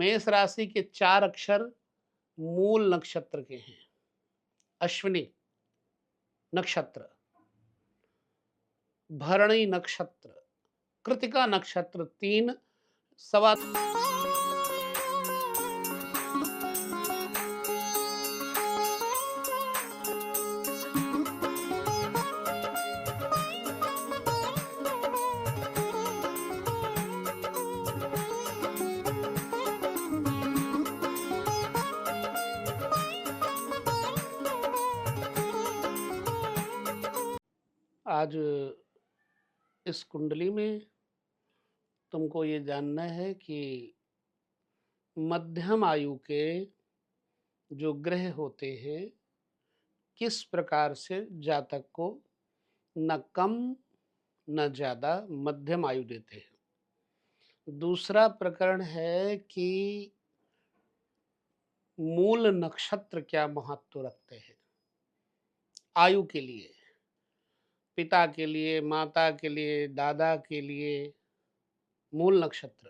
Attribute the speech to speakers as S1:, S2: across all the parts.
S1: मेष राशि के 4 अक्षर मूल नक्षत्र के हैं। अश्विनी नक्षत्र, भरणी नक्षत्र, कृतिका नक्षत्र 3 सवा। आज इस कुंडली में तुमको ये जानना है कि मध्यम आयु के जो ग्रह होते हैं किस प्रकार से जातक को न कम न ज़्यादा मध्यम आयु देते हैं। दूसरा प्रकरण है कि मूल नक्षत्र क्या महत्व रखते हैं आयु के लिए, पिता के लिए, माता के लिए, दादा के लिए। मूल नक्षत्र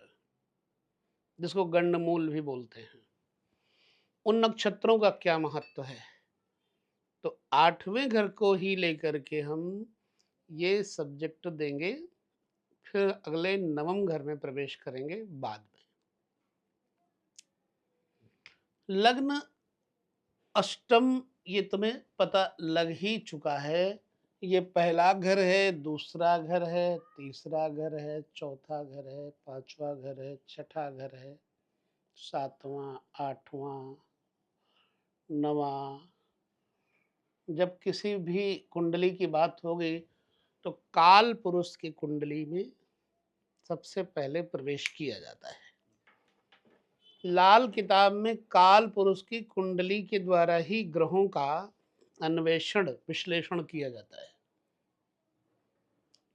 S1: जिसको गंडमूल भी बोलते हैं, उन नक्षत्रों का क्या महत्व है। तो 8वें घर को ही लेकर के हम ये सब्जेक्ट देंगे, फिर अगले 9वें घर में प्रवेश करेंगे बाद में। लग्न अष्टम ये तुम्हें पता लग ही चुका है। ये पहला घर है, दूसरा घर है, तीसरा घर है, चौथा घर है, पांचवा घर है, छठा घर है, 7वां, 8वां, 9वां। जब किसी भी कुंडली की बात होगी तो काल पुरुष की कुंडली में सबसे पहले प्रवेश किया जाता है। लाल किताब में काल पुरुष की कुंडली के द्वारा ही ग्रहों का अन्वेषण विश्लेषण किया जाता है।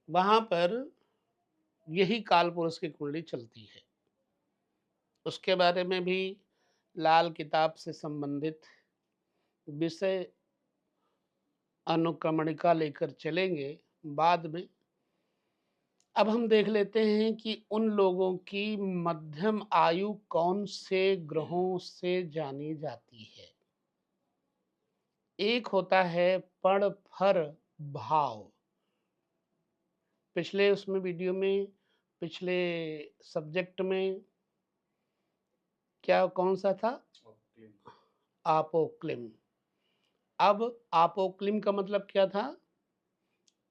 S1: वहां पर यही काल पुरुष की कुंडली चलती है। उसके बारे में भी लाल किताब से संबंधित विषय अनुक्रमणिका लेकर चलेंगे बाद में। अब हम देख लेते हैं कि उन लोगों की मध्यम आयु कौन से ग्रहों से जानी जाती है। एक होता है पण फर भाव। पिछले उसमें वीडियो में, पिछले सब्जेक्ट में क्या कौन सा था? आपोक्लिम। अब आपोक्लिम का मतलब क्या था?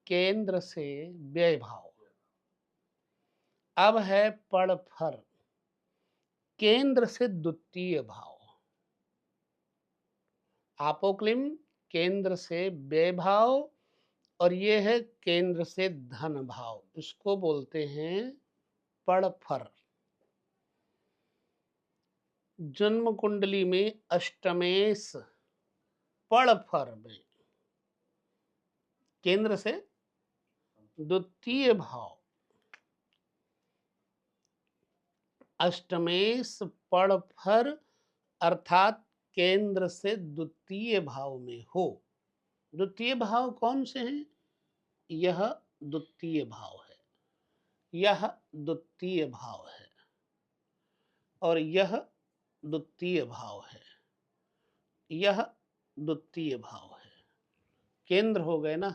S1: केंद्र से व्यय भाव। अब है पण फर, केंद्र से द्वितीय भाव। आपोक्लिम केंद्र से व्यय भाव और ये है केंद्र से धन भाव। इसको बोलते हैं पण फर। जन्म कुंडली में अष्टमेश पण फर में केंद्र से द्वितीय भाव, अष्टमेश पण फर अर्थात केंद्र से द्वितीय भाव में हो। द्वितीय भाव कौन से हैं? यह द्वितीय भाव है, यह द्वितीय भाव है और यह द्वितीय भाव है, यह द्वितीय भाव है। केंद्र हो गए ना,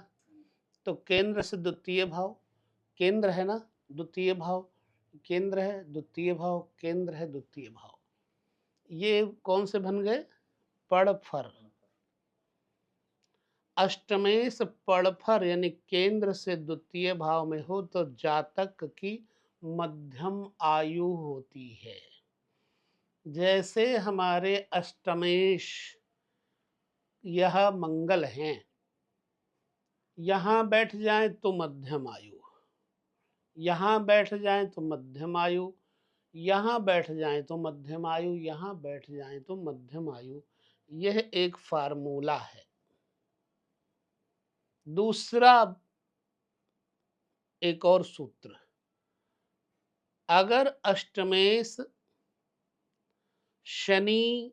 S1: तो केंद्र से द्वितीय भाव, केंद्र है ना, द्वितीय भाव, केंद्र है द्वितीय भाव, केंद्र है द्वितीय भाव। ये कौन से बन गए? पण फर। अष्टमेश पण फर यानी केंद्र से द्वितीय भाव में हो तो जातक की मध्यम आयु होती है। जैसे हमारे अष्टमेश यह मंगल हैं, यहां बैठ जाए तो मध्यम आयु, यहां बैठ जाए तो मध्यम आयु, यहां बैठ जाए तो मध्यम आयु, यहां बैठ जाए तो मध्यम आयु। यह एक फार्मूला है। दूसरा एक और सूत्र, अगर अष्टमेश शनि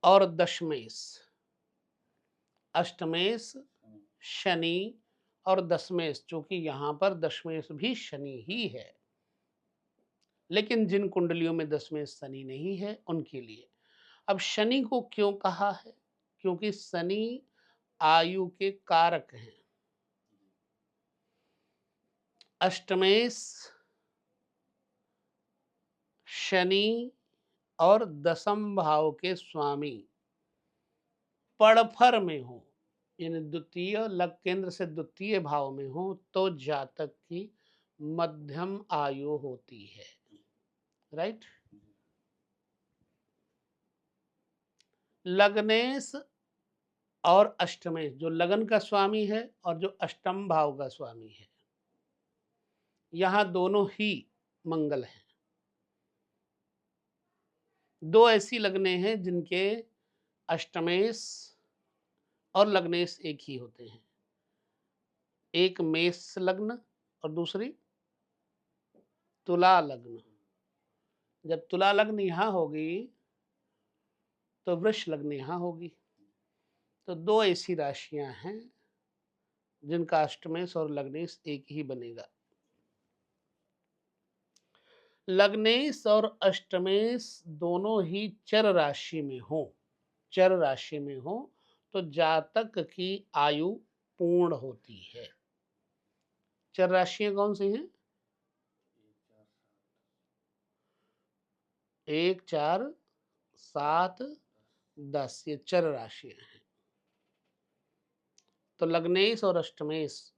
S1: और दशमेश, अष्टमेश शनि और दशमेश, चूंकि यहां पर दशमेश भी शनि ही है, लेकिन जिन कुंडलियों में 10वें शनि नहीं है उनके लिए। अब शनि को क्यों कहा है? क्योंकि शनि आयु के कारक हैं। अष्टमेश शनि और दसम भाव के स्वामी पड़फर में हो, यानी द्वितीय लग केंद्र से द्वितीय भाव में हो, तो जातक की मध्यम आयु होती है। राइट। लग्नेश और अष्टमेश, जो लगन का स्वामी है और जो अष्टम भाव का स्वामी है, यहां दोनों ही मंगल हैं। दो ऐसी लग्नें हैं जिनके अष्टमेश और लग्नेश एक ही होते हैं। एक मेष लग्न और दूसरी तुला लग्न। जब तुला लग्न यहां होगी तो वृष लग्न यहां होगी। तो दो ऐसी राशियां हैं जिनका अष्टमेश और लग्नेश एक ही बनेगा। लग्नेश और अष्टमेश दोनों ही चर राशि में हो, चर राशि में हो, तो जातक की आयु पूर्ण होती है। चर राशियां कौन सी हैं? 1, 4, 7, 10, ये चर राशियां हैं। तो लग्नेश और अष्टमेश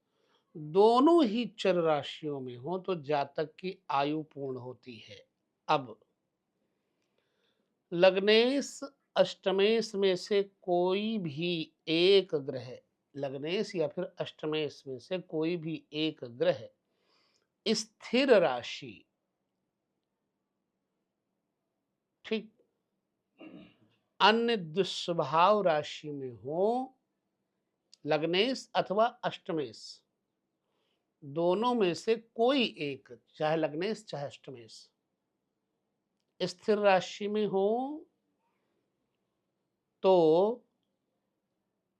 S1: दोनों ही चर राशियों में हो तो जातक की आयु पूर्ण होती है। अब लग्नेश अष्टमेश में से कोई भी एक ग्रह, लग्नेश या फिर अष्टमेश में से कोई भी एक ग्रह स्थिर राशि, ठीक, अन्य दुस्वभाव राशि में हो, लग्नेश अथवा अष्टमेश दोनों में से कोई एक, चाहे लग्नेश चाहे अष्टमेश, स्थिर राशि में हो तो,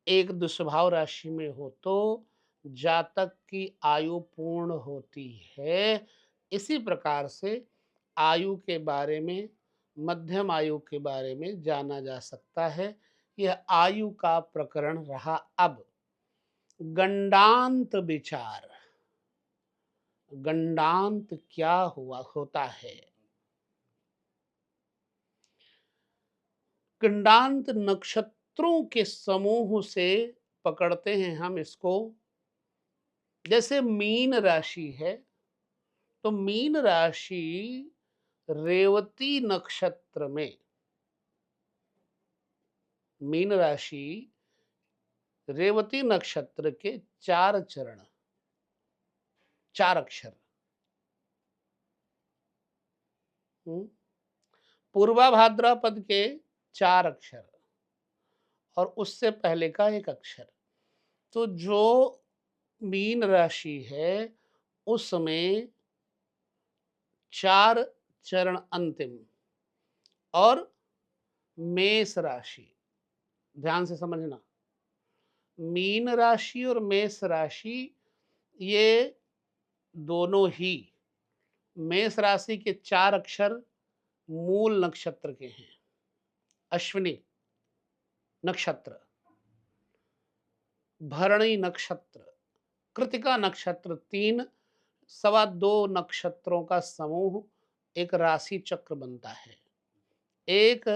S1: एक दुस्वभाव राशि में हो तो जातक की आयु पूर्ण होती है। इसी प्रकार से आयु के बारे में, मध्यम आयु के बारे में जाना जा सकता है। यह आयु का प्रकरण रहा। अब गंडांत विचार, गंडांत क्या हुआ होता है? गंडांत नक्षत्रों के समूह से पकड़ते हैं हम इसको। जैसे मीन राशि है तो मीन राशि रेवती नक्षत्र में, मीन राशि रेवती नक्षत्र के 4 चरण, 4 अक्षर, पूर्वा भाद्रपद के 4 अक्षर और उससे पहले का 1 अक्षर। तो जो मीन राशि है उसमें 4 चरण अंतिम, और मेष राशि, ध्यान से समझना, मीन राशि और मेष राशि ये दोनों ही, मेष राशि के 4 अक्षर मूल नक्षत्र के हैं, अश्विनी नक्षत्र, भरणी नक्षत्र, कृतिका नक्षत्र, 3 सवा 2 नक्षत्रों का समूह एक राशि चक्र बनता है। एक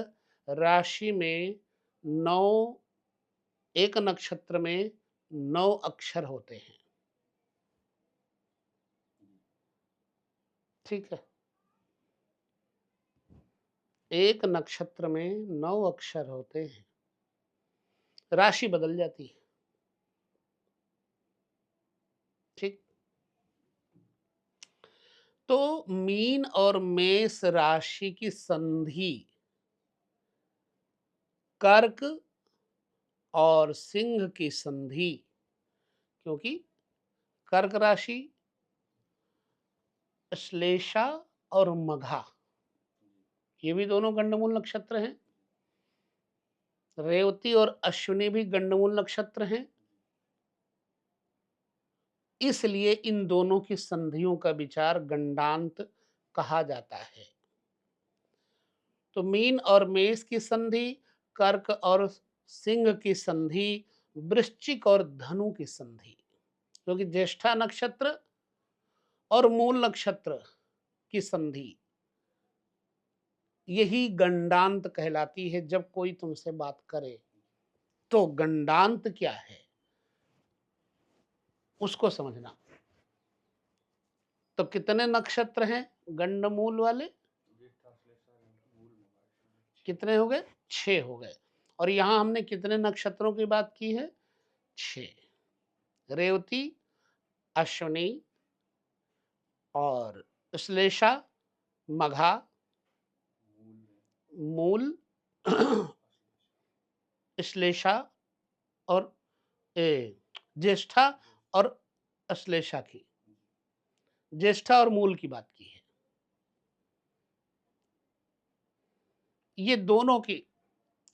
S1: राशि में 9, एक नक्षत्र में 9 अक्षर होते हैं। ठीक है, एक नक्षत्र में 9 अक्षर होते हैं, राशि बदल जाती है। ठीक, तो मीन और मेष राशि की संधि कर्क और सिंह की संधि, क्योंकि कर्क राशि श्लेषा और मघा ये भी दोनों गंडमूल नक्षत्र हैं। रेवती और अश्विनी भी गंडमूल नक्षत्र हैं। इसलिए इन दोनों की संधियों का विचार गंडांत कहा जाता है। तो मीन और मेष की संधि, कर्क और सिंह की संधि, वृश्चिक और धनु की संधि, क्योंकि ज्येष्ठा नक्षत्र और मूल नक्षत्र की संधि यही गंडांत कहलाती है। जब कोई तुमसे बात करे तो गंडांत क्या है उसको समझना। तो कितने नक्षत्र हैं गंडमूल वाले? कितने हो गए? 6 हो गए। और यहां हमने कितने नक्षत्रों की बात की है? 6। रेवती, अश्विनी और श्लेषा, मघा, मूल, श्लेषा और ज्येष्ठा और अश्लेषा की, ज्येष्ठा और मूल की बात की है। ये दोनों की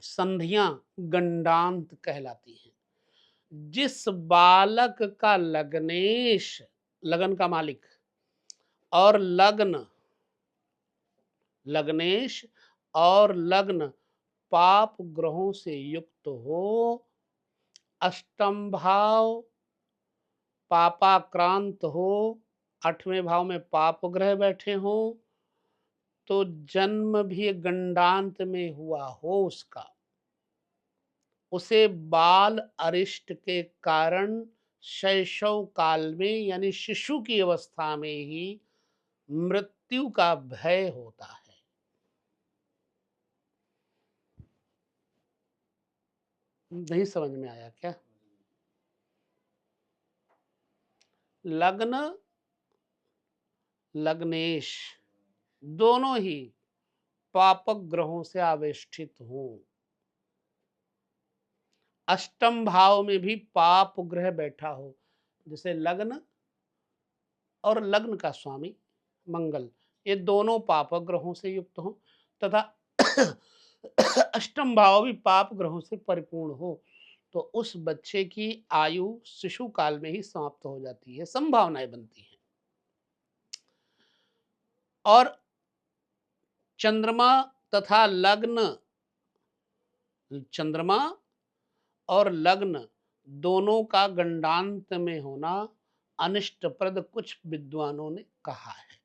S1: संधियां गंडांत कहलाती हैं। जिस बालक का लग्नेश, लगन का मालिक, और लग्न, लग्नेश और लग्न पाप ग्रहों से युक्त हो, अष्टम भाव पापाक्रांत हो, 8वें भाव में पाप ग्रह बैठे हो, तो जन्म भी गंडांत में हुआ हो उसका, उसे बाल अरिष्ट के कारण शैशव काल में यानी शिशु की अवस्था में ही मृत्यु का भय होता है। नहीं समझ में आया क्या? लग्न, लग्नेश दोनों ही पापक ग्रहों से आवेष्टित हों, अष्टम भाव में भी पाप ग्रह बैठा हो, जैसे लग्न और लग्न का स्वामी मंगल, ये दोनों पाप ग्रहों से युक्त हो, तथा अष्टम भाव भी पाप ग्रहों से परिपूर्ण हो, तो उस बच्चे की आयु शिशु काल में ही समाप्त हो जाती है, संभावनाएं बनती हैं। और चंद्रमा तथा लग्न, चंद्रमा और लग्न दोनों का गंडांत में होना अनिष्टप्रद कुछ विद्वानों ने कहा है।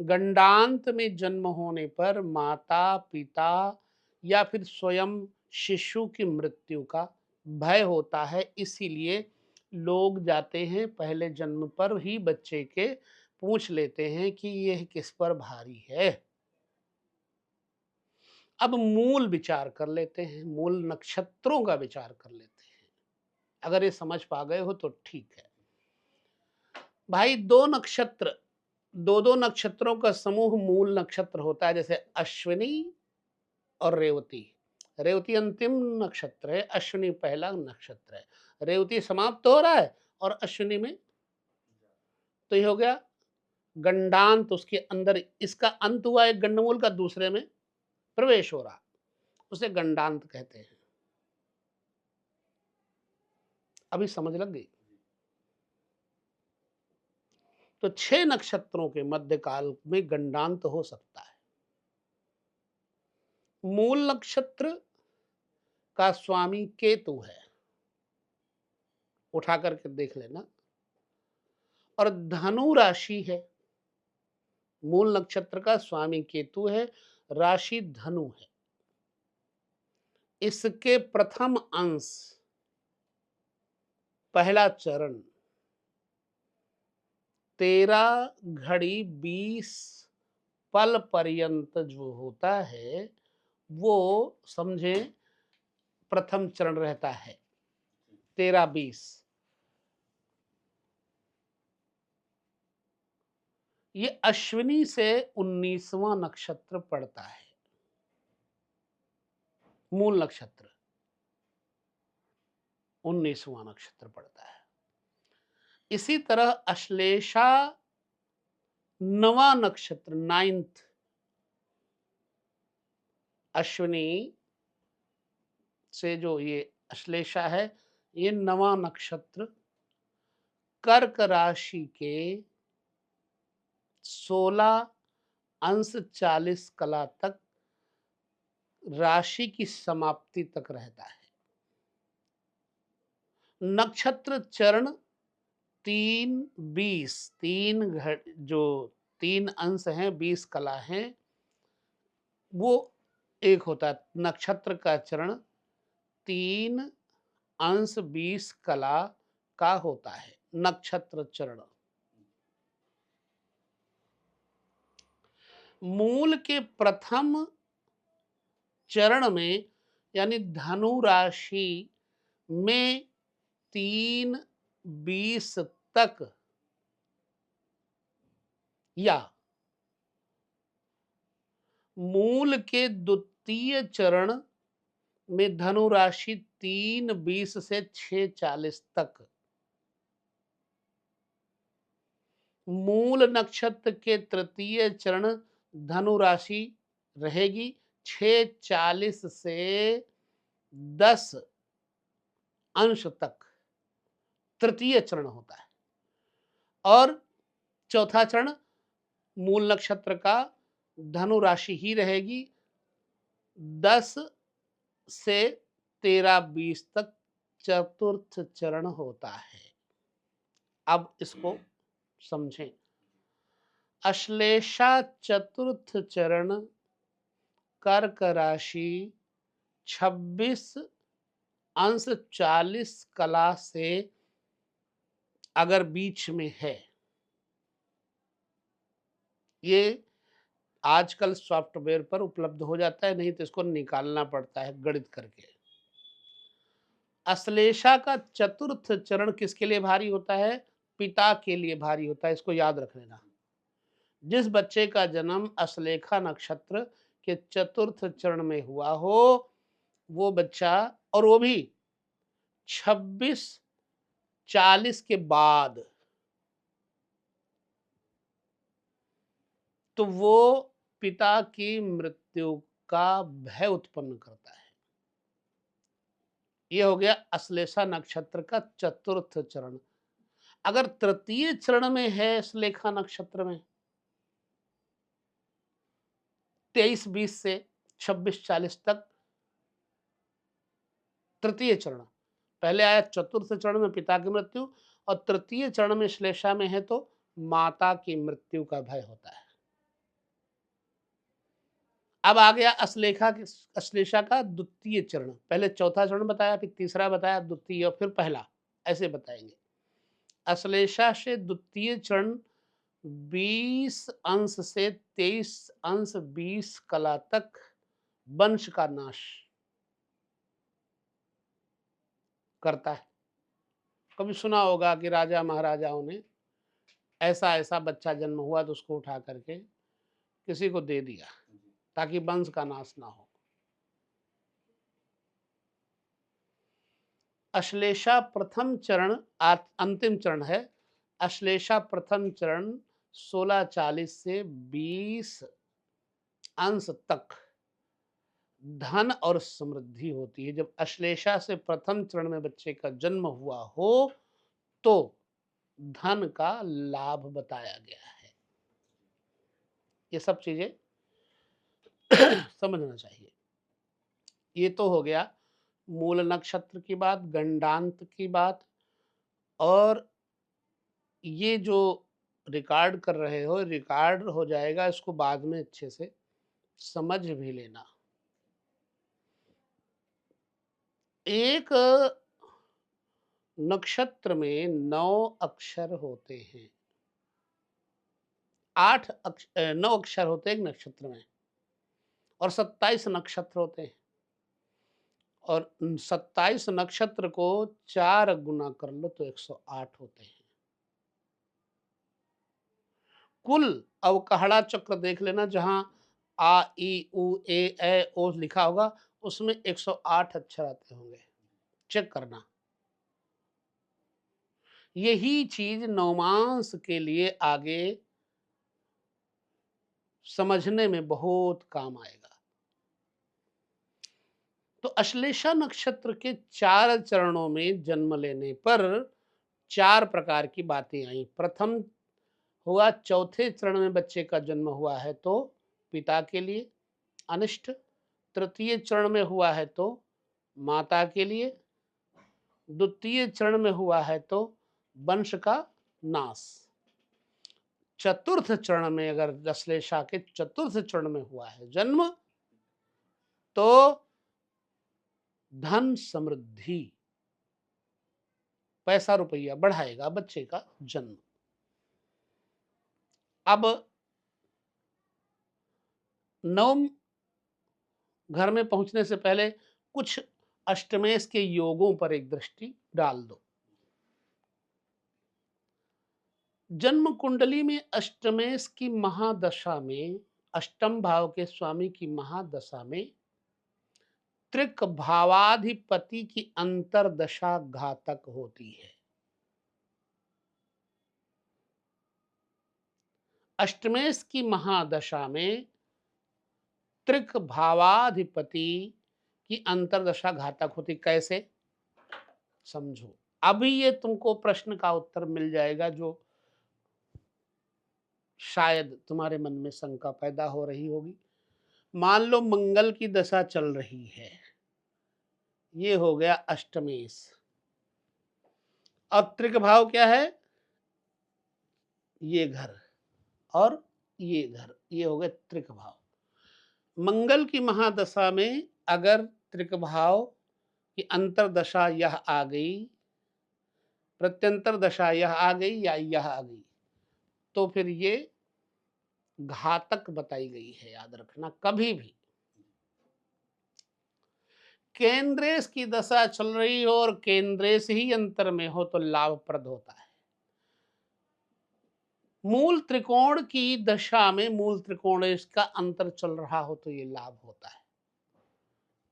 S1: गंडांत में जन्म होने पर माता पिता या फिर स्वयं शिशु की मृत्यु का भय होता है, इसीलिए लोग जाते हैं पहले जन्म पर ही बच्चे के पूछ लेते हैं कि यह किस पर भारी है। अब मूल विचार कर लेते हैं, मूल नक्षत्रों का विचार कर लेते हैं। अगर ये समझ पा गए हो तो ठीक है भाई। दो नक्षत्र, दो दो नक्षत्रों का समूह मूल नक्षत्र होता है, जैसे अश्विनी और रेवती। रेवती अंतिम नक्षत्र है, अश्विनी पहला नक्षत्र है। रेवती समाप्त हो रहा है और अश्विनी में, तो ये हो गया गंडांत, उसके अंदर इसका अंत हुआ एक गंडमूल का, दूसरे में प्रवेश हो रहा, उसे गंडांत कहते हैं। अभी समझ लग गई? तो 6 नक्षत्रों के मध्यकाल में गंडांत हो सकता है। मूल नक्षत्र का स्वामी केतु है, उठा करके देख लेना। और धनु राशि है, मूल नक्षत्र का स्वामी केतु है, राशि धनु है। इसके प्रथम अंश, पहला चरण 13 घड़ी 20 पल पर्यंत जो होता है वो समझे प्रथम चरण रहता है, 13-20। ये अश्विनी से 19वां नक्षत्र पड़ता है, मूल नक्षत्र 19वां नक्षत्र पड़ता है। इसी तरह अश्लेषा 9वां नक्षत्र, 9th, अश्विनी से जो ये अश्लेषा है ये 9वां नक्षत्र कर्क राशि के 16 अंश 40 कला तक राशि की समाप्ति तक रहता है। नक्षत्र चरण 3-20 जो 3 अंश हैं, 20 कला हैं, वो एक होता है। नक्षत्र का चरण 3 अंश 20 कला का होता है नक्षत्र चरण। मूल के प्रथम चरण में यानी धनु राशि में 3-20 तक या मूल के द्वितीय चरण में धनु राशि 3-20 से 6-40 तक, मूल नक्षत्र के तृतीय चरण धनु राशि रहेगी 6-40 से 10 अंश तक तृतीय चरण होता है। और चौथा चरण मूल नक्षत्र का धनु राशि ही रहेगी 10 से 13-20 तक चतुर्थ चरण होता है। अब इसको समझें। अश्लेषा चतुर्थ चरण कर्क राशि 26 अंश 40 कला से अगर बीच में है, ये आजकल सॉफ्टवेयर पर उपलब्ध हो जाता है, नहीं तो इसको निकालना पड़ता है गणित करके। अश्लेषा का चतुर्थ चरण किसके लिए भारी होता है? पिता के लिए भारी होता है, इसको याद रख लेना। जिस बच्चे का जन्म अश्लेषा नक्षत्र के चतुर्थ चरण में हुआ हो, वो बच्चा, और वो भी 26-40 के बाद, तो वो पिता की मृत्यु का भय उत्पन्न करता है। ये हो गया अश्लेषा नक्षत्र का चतुर्थ चरण। अगर तृतीय चरण में है अश्लेषा नक्षत्र में 23-20 से 26-40 तक तृतीय चरण, पहले आया चतुर्थ चरण में पिता की मृत्यु, और तृतीय चरण में श्लेषा में है तो माता की मृत्यु का भय होता है। अब आ गया अश्लेषा का द्वितीय चरण। पहले चौथा चरण बताया, फिर तीसरा बताया, द्वितीय, और फिर पहला, ऐसे बताएंगे। अश्लेषा से द्वितीय चरण 20 अंश से 23 अंश 20 कला तक वंश का नाश करता है। कभी सुना होगा कि राजा महाराजाओं ने ऐसा ऐसा बच्चा जन्म हुआ तो उसको उठा करके किसी को दे दिया ताकि वंश का नाश ना हो। अश्लेषा प्रथम चरण अंतिम चरण है। अश्लेषा प्रथम चरण 16-40 से 20 अंश तक धन और समृद्धि होती है। जब अश्लेषा से प्रथम चरण में बच्चे का जन्म हुआ हो तो धन का लाभ बताया गया है। ये सब चीजें समझना चाहिए। ये तो हो गया मूल नक्षत्र की बात, गंडांत की बात, और ये जो रिकॉर्ड कर रहे हो, रिकॉर्ड हो जाएगा, इसको बाद में अच्छे से समझ भी लेना। एक नक्षत्र में 9 अक्षर होते हैं। 9 अक्षर होते हैं एक नक्षत्र में, और 27 नक्षत्र होते हैं। और 27 नक्षत्र को 4 गुना कर लो तो 108 होते हैं। कुल अवकहड़ा चक्र देख लेना, जहां आ ई उ ए ओ लिखा होगा, उसमें 108 अक्षर आते होंगे, चेक करना। यही चीज नवमांश के लिए आगे समझने में बहुत काम आएगा। तो अश्लेषा नक्षत्र के 4 चरणों में जन्म लेने पर 4 प्रकार की बातें आई। प्रथम हुआ चौथे चरण में बच्चे का जन्म हुआ है तो पिता के लिए अनिष्ट, तृतीय चरण में हुआ है तो माता के लिए, द्वितीय चरण में हुआ है तो वंश का नाश, चतुर्थ चरण में अगर दशलेशा के चतुर्थ चरण में हुआ है जन्म तो धन समृद्धि, पैसा रुपया बढ़ाएगा बच्चे का जन्म। अब नवम घर में पहुंचने से पहले कुछ अष्टमेश के योगों पर एक दृष्टि डाल दो। जन्म कुंडली में अष्टमेश की महादशा में, अष्टम भाव के स्वामी की महादशा में त्रिक भावाधिपति की अंतरदशा घातक होती है। अष्टमेश की महादशा में त्रिक भावाधिपति की अंतरदशा घातक होती। कैसे? समझो, अभी ये तुमको प्रश्न का उत्तर मिल जाएगा जो शायद तुम्हारे मन में शंका पैदा हो रही होगी। मान लो मंगल की दशा चल रही है, ये हो गया अष्टमेश, और त्रिक भाव क्या है? ये घर और ये घर, ये हो गए त्रिक भाव। मंगल की महादशा में अगर त्रिक भाव की अंतरदशा यह आ गई, प्रत्यंतर दशा यह आ गई या यह आ गई, तो फिर ये घातक बताई गई है। याद रखना, कभी भी केंद्रेश की दशा चल रही हो और केंद्रेश ही अंतर में हो तो लाभप्रद होता है। मूल त्रिकोण की दशा में मूल त्रिकोणेश का अंतर चल रहा हो तो ये लाभ होता है।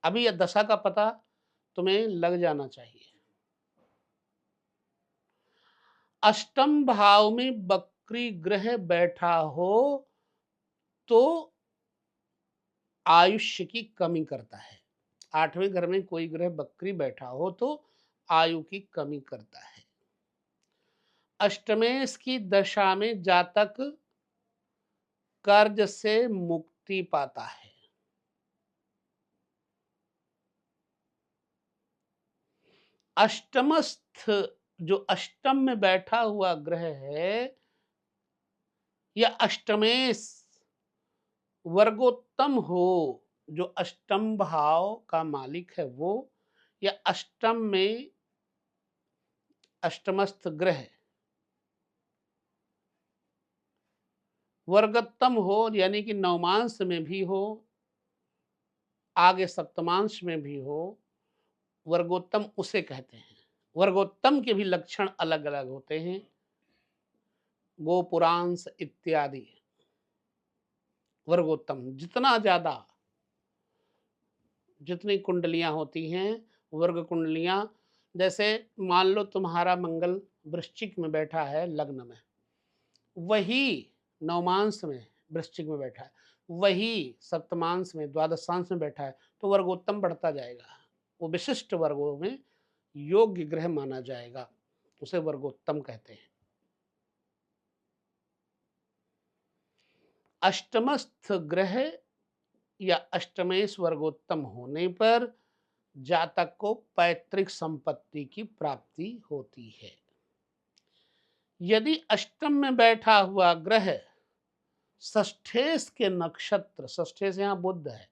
S1: अभी यह दशा का पता तुम्हें लग जाना चाहिए। अष्टम भाव में वक्री ग्रह बैठा हो तो आयुष्य की कमी करता है। आठवें घर में कोई ग्रह वक्री बैठा हो तो आयु की कमी करता है। अष्टमेश की दशा में जातक कर्ज से मुक्ति पाता है। अष्टमस्थ जो अष्टम में बैठा हुआ ग्रह है या अष्टमेश वर्गोत्तम हो, जो अष्टम भाव का मालिक है वो, या अष्टम में अष्टमस्थ ग्रह वर्गोत्तम हो, यानी कि नवमांश में भी हो, आगे सप्तमांश में भी हो, वर्गोत्तम उसे कहते हैं। वर्गोत्तम के भी लक्षण अलग अलग होते हैं, गोपुरांश इत्यादि। वर्गोत्तम जितना ज्यादा, जितनी कुंडलियां होती हैं वर्ग कुंडलियां, जैसे मान लो तुम्हारा मंगल वृश्चिक में बैठा है लग्न में, वही नवमांश में वृश्चिक में बैठा है, वही सप्तमांश में द्वादशांश में बैठा है, तो वर्गोत्तम बढ़ता जाएगा। वो विशिष्ट वर्गों में योग्य ग्रह माना जाएगा, उसे वर्गोत्तम कहते हैं। अष्टमस्थ ग्रह या अष्टमेश वर्गोत्तम होने पर जातक को पैतृक संपत्ति की प्राप्ति होती है। यदि अष्टम में बैठा हुआ ग्रह षष्ठेश के नक्षत्र, षष्ठेश यहां बुध है,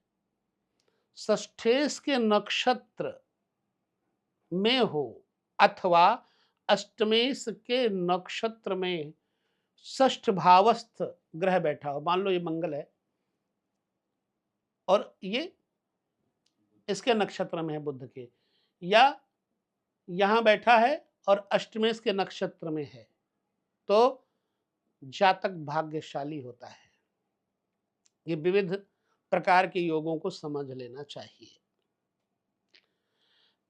S1: षष्ठेश के नक्षत्र में हो अथवा अष्टमेश के नक्षत्र में षष्ठ भावस्थ ग्रह बैठा हो, मान लो ये मंगल है और ये इसके नक्षत्र में है बुध के, या यहां बैठा है और अष्टमेश के नक्षत्र में है, तो जातक भाग्यशाली होता है। ये विविध प्रकार के योगों को समझ लेना चाहिए।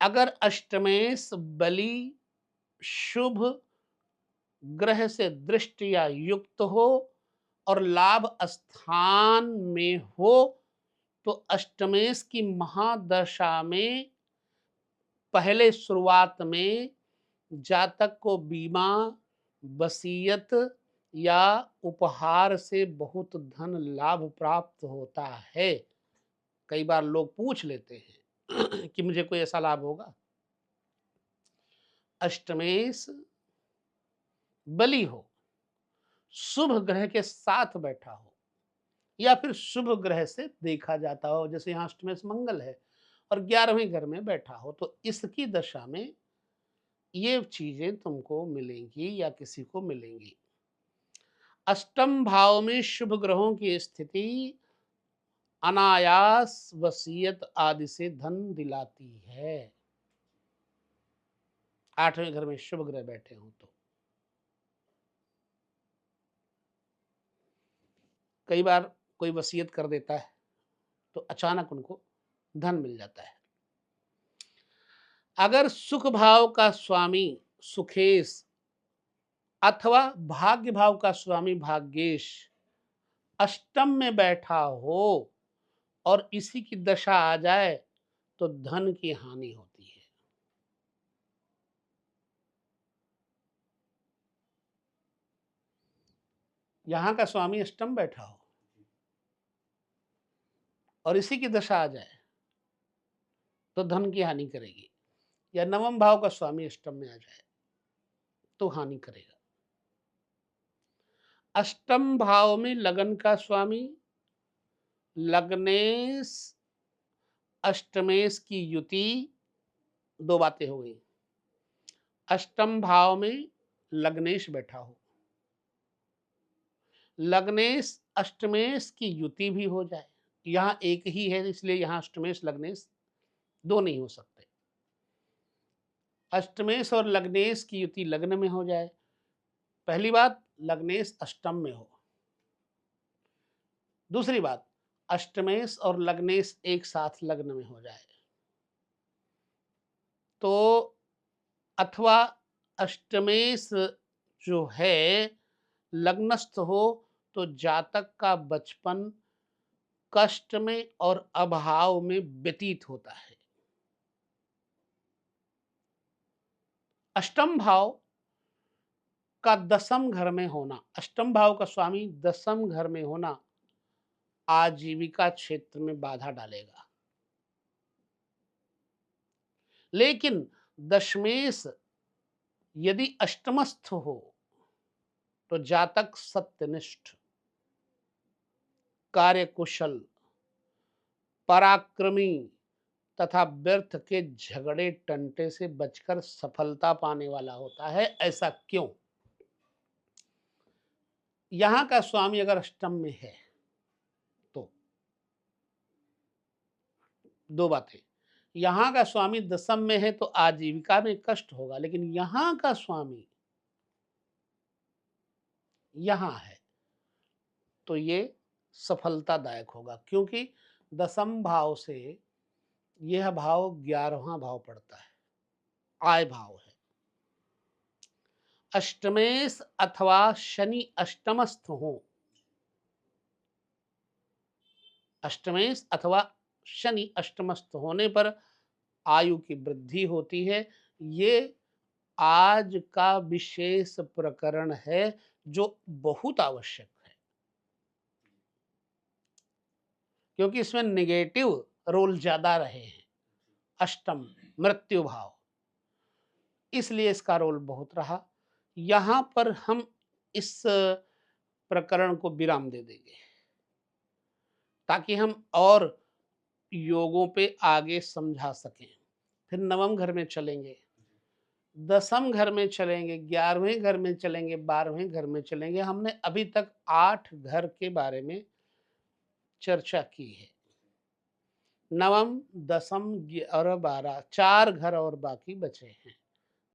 S1: अगर अष्टमेश बलि शुभ ग्रह से दृष्टि या युक्त हो और लाभ स्थान में हो तो अष्टमेश की महादशा में पहले शुरुआत में जातक को बीमा, वसीयत या उपहार से बहुत धन लाभ प्राप्त होता है। कई बार लोग पूछ लेते हैं कि मुझे कोई ऐसा लाभ होगा। अष्टमेश बलि हो, शुभ ग्रह के साथ बैठा हो, या फिर शुभ ग्रह से देखा जाता हो, जैसे यहाँ अष्टमेश मंगल है और 11वें घर में बैठा हो, तो इसकी दशा में ये चीजें तुमको मिलेंगी या किसी को मिलेंगी। अष्टम भाव में शुभ ग्रहों की स्थिति अनायास वसीयत आदि से धन दिलाती है। 8वें घर में शुभ ग्रह बैठे हों तो कई बार कोई वसीयत कर देता है तो अचानक उनको धन मिल जाता है। अगर सुख भाव का स्वामी सुखेश अथवा भाग्य भाव का स्वामी भाग्येश अष्टम में बैठा हो और इसी की दशा आ जाए तो धन की हानि होती है। यहां का स्वामी अष्टम बैठा हो और इसी की दशा आ जाए तो धन की हानि करेगी, या नवम भाव का स्वामी अष्टम में आ जाए तो हानि करेगा। अष्टम भाव में लगन का स्वामी लग्नेश अष्टमेश की युति, दो बातें हो गई। अष्टम भाव में लग्नेश बैठा हो, लग्नेश अष्टमेश की युति भी हो जाए। यहां एक ही है इसलिए यहां अष्टमेश लग्नेश दो नहीं हो सकते। अष्टमेश और लग्नेश की युति लग्न में हो जाए। पहली बात, लग्नेश अष्टम में हो। दूसरी बात, अष्टमेश और लग्नेश एक साथ लग्न में हो जाए तो, अथवा अष्टमेश जो है लग्नस्थ हो तो जातक का बचपन कष्ट में और अभाव में व्यतीत होता है। अष्टम भाव का दसम घर में होना, अष्टम भाव का स्वामी दसम घर में होना आजीविका क्षेत्र में बाधा डालेगा। लेकिन दशमेश यदि अष्टमस्थ हो तो जातक सत्यनिष्ठ, कार्यकुशल, पराक्रमी तथा व्यर्थ के झगड़े टंटे से बचकर सफलता पाने वाला होता है। ऐसा क्यों? यहां का स्वामी अगर अष्टम में है तो दो बातें, यहां का स्वामी दसम में है तो आजीविका में कष्ट होगा, लेकिन यहां का स्वामी यहां है तो ये सफलतादायक होगा, क्योंकि दसम भाव से यह भाव 11वां भाव पड़ता है, आय भाव है। अष्टमेश अथवा शनि अष्टमस्थ हो, अष्टमेश अथवा शनि अष्टमस्थ होने पर आयु की वृद्धि होती है। ये आज का विशेष प्रकरण है जो बहुत आवश्यक है, क्योंकि इसमें नेगेटिव रोल ज्यादा रहे हैं। अष्टम मृत्यु भाव, इसलिए इसका रोल बहुत रहा। यहां पर हम इस प्रकरण को विराम दे देंगे ताकि हम और योगों पे आगे समझा सकें। फिर नवम घर में चलेंगे, दसम घर में चलेंगे, 11वें घर में चलेंगे, 12वें घर में चलेंगे। हमने अभी तक 8 घर के बारे में चर्चा की है। नवम, दसम और 12, 4 घर और बाकी बचे हैं।